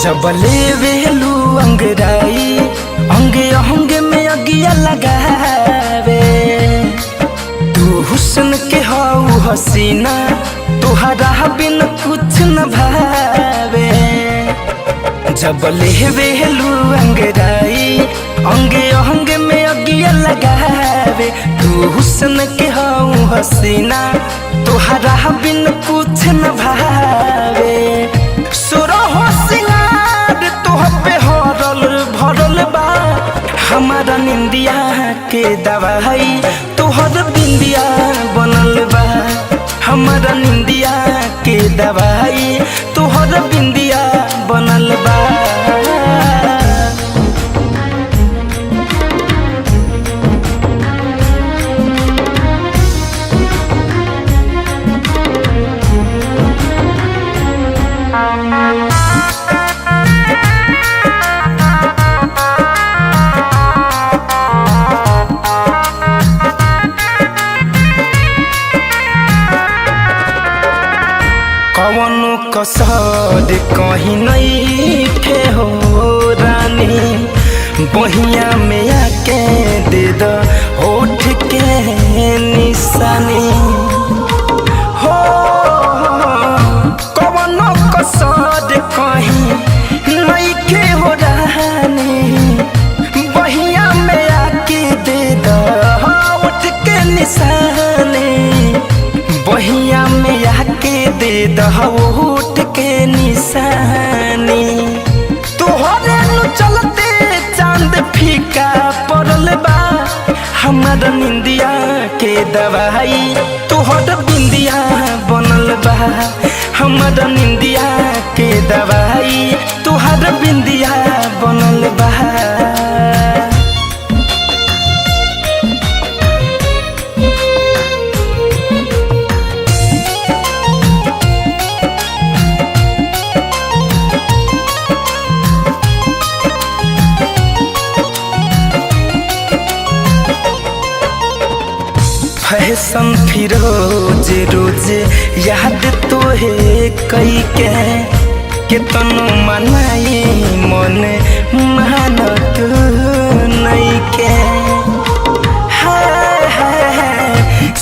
जब लेवेलू अंगराई अंगे अंगे में अगिया लगावे। तू हुस्न के हाउ हसीना तुहरा बिन कुछ न भावे। जब लेवेलू अंगराई अंगे अंगे में अगिया लगावे। तू हुस्न के हाउ हसीना तुहरा बिन कुछ न भावे। सुरहो सिंगार तोह पे हरल भरल बा हमारा निंदिया के दवाई तोहर बिंदिया बनल बा। हमारा निंदिया के दवाई तोहर बिंदिया बनल बा। कवनो कसर कहीं नहीं थे हो रानी। बहिया में आके दे दो होठ के निशानी हो। कवनो कसर कहीं नहीं थे हो रानी। बहिया में आके दे दो होठ के निशानी। बहिया में आके दे दहोट के निशानी। तोहरे नु चलते चांद फीका पड़ल बा। हमारा निंदिया के दवाई तोहर बिंदिया बनल बा। हमारा निंदिया के दवाई तोहर बिंदिया बनल बा। फैशन फिरोज रोज याद तोहे कई के तनु मनाई मन मानत नहीं के।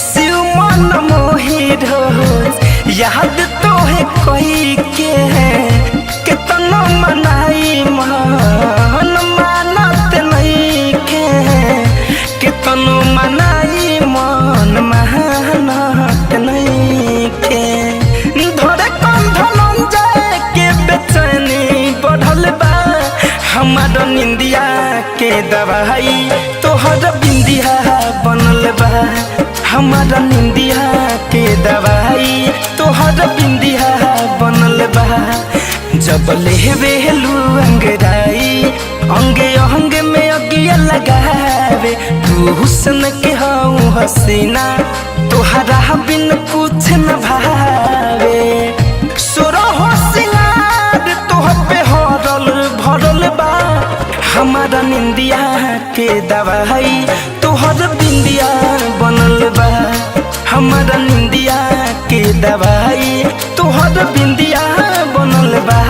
शिव मन मोहि रोज याद तोहे कई के तनु मनाई मन मानत नहीं के तनु मनाई मन मेहनत नहीं के। धरे कंधन जाए के बेचैनी बढ़ल बा। हमारा निंदिया के दवाई तोहर बिंदिया बनल बा। हमारा निंदिया के दवाई तोहर बिंदिया बनल बा। जब लेवेलू अंगराई अंगे अंगे में अगिया लगावे। तू हुस्न के हाउ हसीना तुहरा बिन कुछ न भावे। सुरहो सिंगार तोह पे हरल भरल बा। हमारा निंदिया के दवाई तोहर बिंदिया बनल बा। हमारा निंदिया के दवाई तोहर बिंदिया बनल बा।